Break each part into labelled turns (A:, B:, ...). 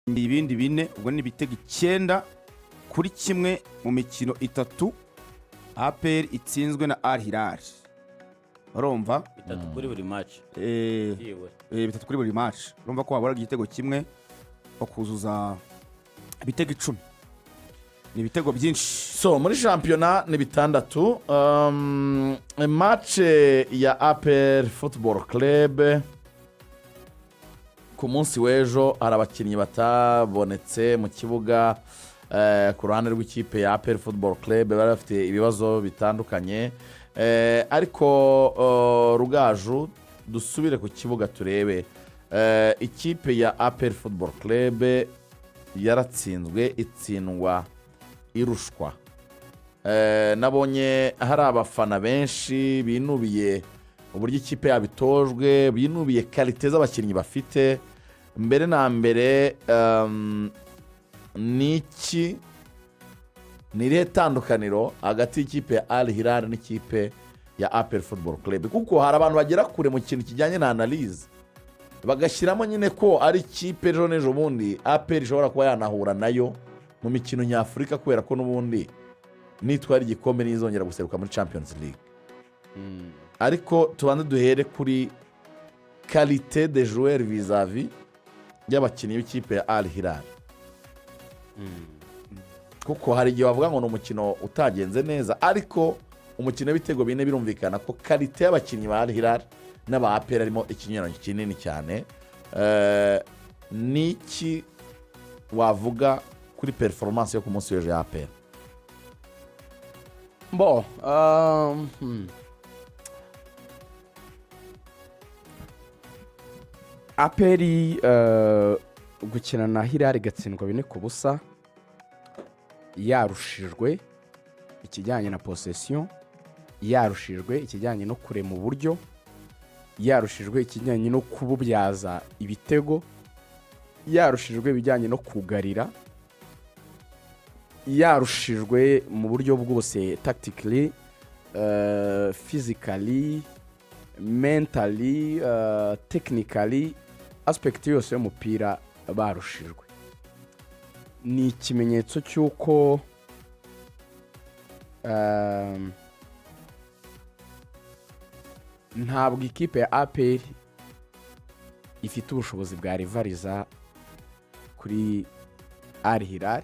A: ibindi bine ubwo ni ibitego 9 kuri kimwe mu mikino 3 APR itsinzwe na Al Hilal. Urumva
B: 3 kuri buri match.
A: 3 kuri buri match. Urumva ko wabura igitego kimwe okuzuza ibitego 10. Ni ibitego byinshi.
C: So muri championnat ni 6. Match ya APR Football Club ku munsi w'ejo hari abakinnyi batabonetse mu kibuga ku ruhande rw'ikipe ya APR Football Club bari bafite ibibazo bitandukanye, ariko Rugaju dusubire ku kibuga turebe ikipe ya APR Football Club yaratsinzwe itsindwa irushwa. Nabonye hari abafana benshi binubiye uburyo ikipe yabitojwe, binubiye kalite z'abakinnyi bafite. Mbere na mbere niki nirihe tandukaniro hagati y'ikipe ya Al Hilal n'ikipe ya APR Football Club, kuko hari abantu bagera kure mu kintu kijyanye na analyse bagashyiramo nyine ko ari ikipe ejo n'ejo bundi APR ishobora kuba yanahura nayo mu mikino nyafurika, kubera ko n'ubundi nitwara igikombe n'izongera guseruka muri Champions League. Ariko tubanze duhere kuri qualité de joueur vis-à-vis y'abakinnyi b'ikipe ya Al Hilal. Kuko hari igihe bavuga ngo ni umukino utagenze neza, ariko umukino w'ibitego bine birumvikana ko qualité y'abakinnyi ba Al Hilal n'aba APR arimo ikinyuranyo kinini cyane. Niki wavuga kuri performance yo ku munsi w'ejo ya APR?
D: APR gukina na Hilal igatsindwa 4-0 yarushijwe ikijyanye na possession, yarushijwe ikijyanye no kure mu buryo, yarushijwe ikijyanye no kububyaza ibitego, yarushijwe ibijyanye no kugarira, yarushijwe mu buryo bwose tactically, physically, mentally, technically, aspect yose y'umupira barushijwe. Ni ikimenyetso cy'uko ntabwo ikipe ya APR ifite ubushobozi bwa rivaliza kuri Al Hilal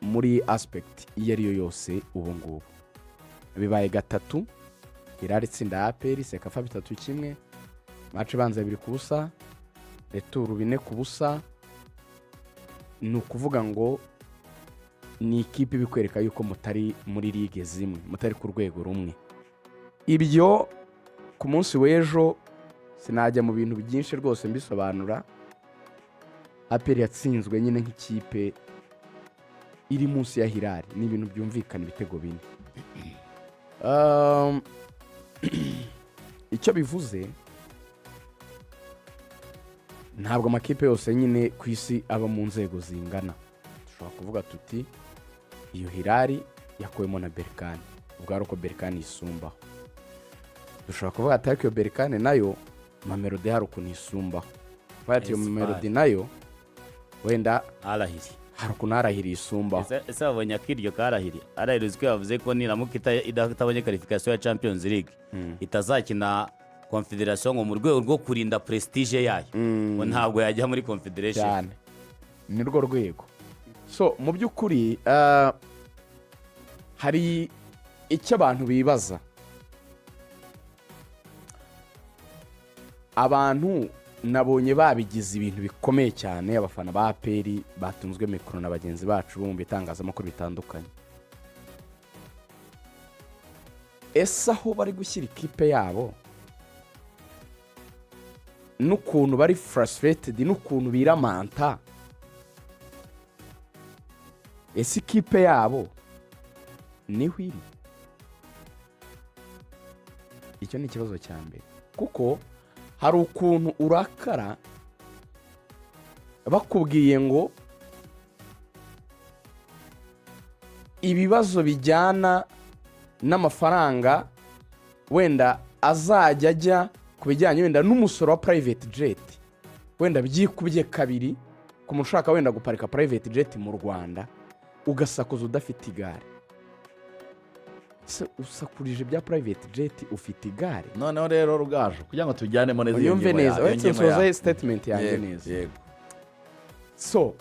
D: muri aspect iyo ari yo yose. Ubu ngubu bibaye 3 Hilal itsinda APR Sekafa 3-1, match banza 2-0, retour 4-0. Ni ukuvuga ngo ni ikipe bikwereka yuko mutari muri ligue zimwe, mutari ku rwego rumwe. Ibyo ku munsi w'ejo sinajya mu bintu byinshi rwose mbisobanura. APR yatsinzwe nyine nk'ikipe iri munsi ya Hilal, ni ibintu byumvikana ibitego bine. Icyo bivuze ntabwo amakipe yose nyine ku isi aba mu nzego zingana. Dushobora kuvuga tuti iyo Hilal yakuwemo na Berkane, ubwo ari uko Berkane yisumbaho. Dushobora kuvuga atari iyo Berkane nayo Mamelodi hari ukuntu yisumbaho, bati iyo Mamelodi nayo wenda
B: Arahiri
D: hari ukuntu arahiri yisumbaho.
B: Ese abonye akiryo karahiri arahirizwe, yavuze ko niramuka itabonye qualification ya Champions League itazakina Confederation ngo mu rwego rwo kurinda prestige yayo, ngo ntabwo yajya muri Confederation
D: cyane, ni rwo rwego. So mu by'ukuri hari icyo abantu bibaza. Abantu nabonye babigize ibintu bikomeye cyane, abafana ba APR batunzwe mikoro na bagenzi bacu bo mu bitangazamakuru bitandukanye. Ese aho bari gushyira ikipe yabo n'ukuntu bari frustrated n'ukuntu biramanta, ese ikipe yabo niho iri? Icyo ni ikibazo cya mbere, kuko hari ukuntu urakara bakubwiye ngo ibibazo bijyana n'amafaranga wenda azajya ajya ku bijyanye wenda n'umusoro wa private jet wenda byikubye kabiri ku mushaka wenda guparika private jet mu Rwanda ugasakuza udafite igare, usakurije bya private jet ufite igare.
C: noneho rero Rugaju kugira ngo tujyanemo neza iyo
D: uyumve
C: ngingo
D: neza,
C: iyo
D: uretse
C: ngingo
D: nsoza statement yanjye neza.
C: yego
D: So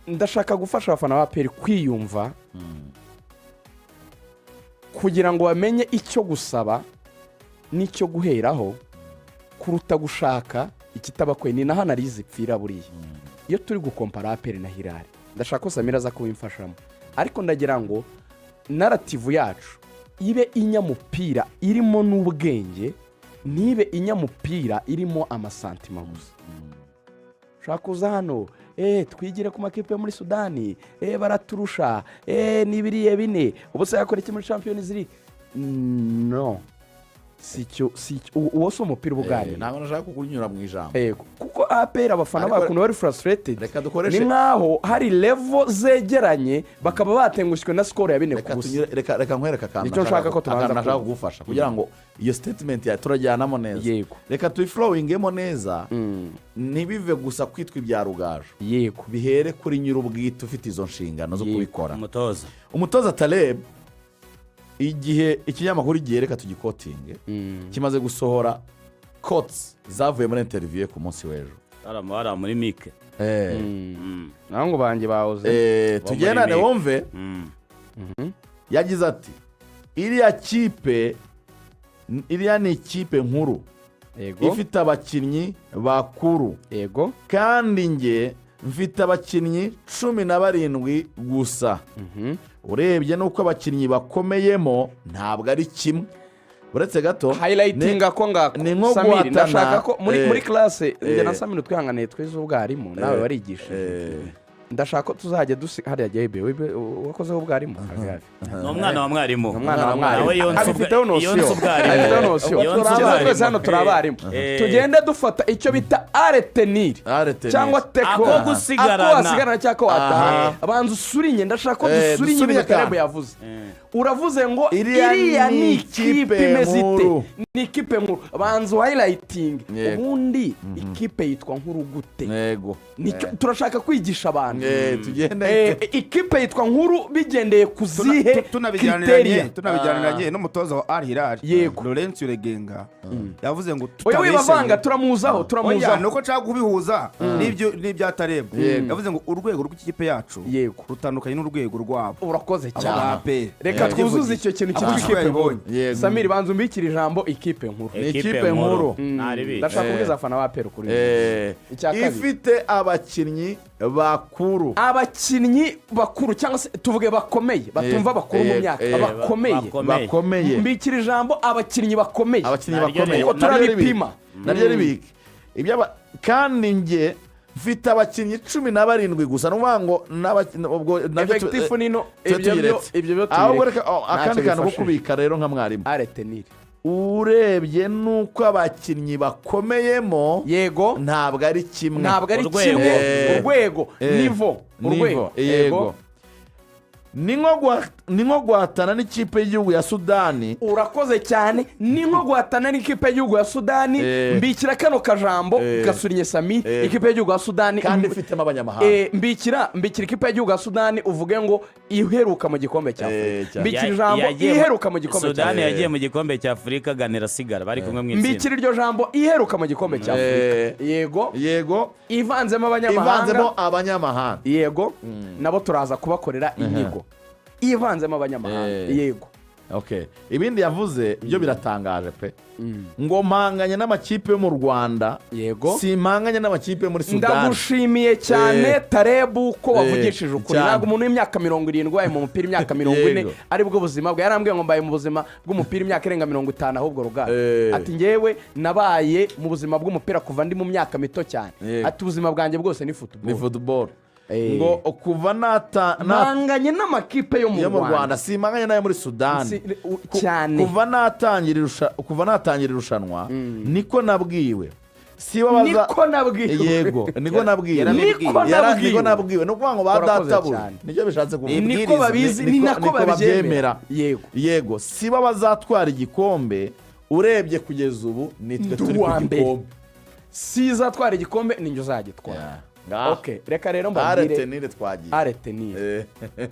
D: ndashaka gufasha abafana ba APR kwiyumva kugira ngo bamenye icyo gusaba n'icyo guheraho kuruta gushaka ikitabakwe. Ni naho analize ipfira buriya iyo turi gukompara APR na Hilal. Ndashaka ko Samira aza kubimfashamo, ariko ndagira ngo narrative yacu ibe inyamupira irimo n'ubwenge, ntibe inyamupira irimo amasantima gusa. Ushaka kuza hano twigire ku makipe yo muri Sudani, baraturusha, n'ibiriye bine, ubu se yakora iki muri Champions League? No, uwo si umupira ubugari.
C: ntabwo nashaka kukunyura mu ijambo,
D: kuko APR abafana bakuntu bari frustrated,
C: reka dukoreshe
D: ni nkaho hari level zegeranye bakaba batengushywe na score ya 4-0.
C: reka nkwereka akantu
D: nicyo nshaka ko tubanza
C: nashaka kugufasha kugira ngo iyo statement ya turajyanamo neza.
D: Yego.
C: reka tuyiflowingemo neza, ntibive gusa kwitwa ibya Rugaju,
D: yego,
C: bihere kuri nyir'ubwite ufite izo nshingano zo
D: Yego.
C: kubikora.
B: umutoza
C: Taleb, igihe ikinyamakuru igihe reka tugikotinge kimaze gusohora quotes zavuye muri interview ku munsi w'ejo,
B: ara muri mike
D: naho ngo banjye bahoze
C: tugendane wumve. yagize ati iriya ni ikipe nkuru ifite abakinnyi bakuru,
D: yego,
C: kandi nge mfite abakinnyi 17 gusa. urebye n'uko abakinnyi bakomeyemo ntabwo ari kimwe. uretse gato
D: highlightinga ko ngako
C: ni nko
D: Samiri,
C: guhatana,
D: ndashaka ko muri classe njye na Samiri twihanganiye twize ubwarimu nawe warigishije. ndashaka ko tuzajya hariya jebe wakozeho ubwarimu.
B: ni umwana wa mwarimu,
D: nawe
B: yonsa ubwarimu,
D: twese hano turi abarimu. tugende dufata icyo bita areteniri cyangwa teko,
B: ako gusigarana
D: cyangwa ko wataha. abanza usurinye, ndashaka ko dusurinye ibintu Karebo yavuze. uravuze ngo iriya ni ikipe imeze ite, ni ikipe nkuru. abanza highlighting, ubundi ikipe yitwa nkuru gute? turashaka kwigisha abantu. ikipe yitwa nkuru bigendeye ku zihe kriteriya.
A: tunabijyaniranye n'umutoza wa Al Hilal Laurent Uregenga yavuze ngo
D: tutabivanga, turamuzaho
A: nuko nshaka kubihuza n'ibya Taleb. yavuze ngo urwego rw'ikipe yacu rutandukanye n'urwego rwabo.
D: urakoze cyane. reka twuzuze icyo kintu cyitwa ikipe nkuru. Samiri, banza umbikire ijambo ikipe nkuru.
C: ikipe nkuru
D: ndashaka kubwiza abafana ba APR kuri
C: ifite abakinnyi bakuru,
D: cyangwa se tuvuge bakomeye, batumva bakuru mu myaka, bakomeye. mbikira ijambo abakinnyi bakomeye, kuko turabipima
C: naryo ribike kandi nge mfite abakinnyi 17 gusa. ni ukuvuga ngo
D: efekitifu nino ibyo byo
C: akandi kantu ko kubika rero nka mwarimu
D: areteniri.
C: urebye nuko abakinnyi bakomeyemo,
D: yego,
C: ntabwo ari kimwe.
D: urwego nivo,
C: yego, ni nko guhatana n'ikipe y'igihugu ya Sudani.
D: urakoze cyane. ni nko guhatana n'ikipe y'igihugu ya Sudani. mbikira kano kajambo gasurinye Sami. ikipe y'igihugu ya Sudani
C: kandi ifitemo abanyamahanga.
D: mbikira ikipe y'igihugu ya Sudani uvuge ngo iheruka mu gikombe cya Afurika. mbikira ijambo iheruka mu gikombe cya Afurika.
B: Sudani yagiye mu gikombe cya Afurika, ganira sigara bari kumwe mu itsinda.
D: mbikira iryo jambo iheruka mu gikombe cya Afurika.
C: yego,
D: ivanzemo abanyamahanga. yego, nabo turaza kubakorera inyigo. ivanzemo abanyamahanga. yego,
C: ibindi yavuze byo biratangaje pe. ngo mpanganye n'amakipe yo mu Rwanda,
D: yego,
C: si mpanganye n'amakipe yo muri Sudani.
D: ndagushimiye cyane Tarebu ko wavugishije ukuri. ntabwo umuntu w'imyaka 70 wabaye mu mupira imyaka 40 ari bwo buzima bwe. yarambwiye ngo mbaye mu buzima bw'umupira imyaka irenga 50 ahubwo Rugaju ati ngewe nabaye mu buzima bw'umupira kuva ndi mu myaka mito cyane. ati ubuzima bwanjye bwose ni football. ngo kuva mpanganye n'amakipe yo mu Rwanda,
C: si mpanganye n'ayo muri Sudani
D: cyane.
C: kuva natangira irushanwa niko nabwiwe.
D: niko nabwiwe.
C: niko nabwiwe. ni ukuvuga ngo badatabure, nicyo bishatse kuvuga.
D: niko babizi, ni nako babyemera.
C: yego, si bo bazatwara igikombe. urebye kugeza ubu nitwe turi ku gikombe.
D: si izatwara igikombe ninjye uzagitwara
C: ngaho
D: okay reka rero
C: arete
D: mbabwire
C: nire twagiye
D: arete niye
C: Eh.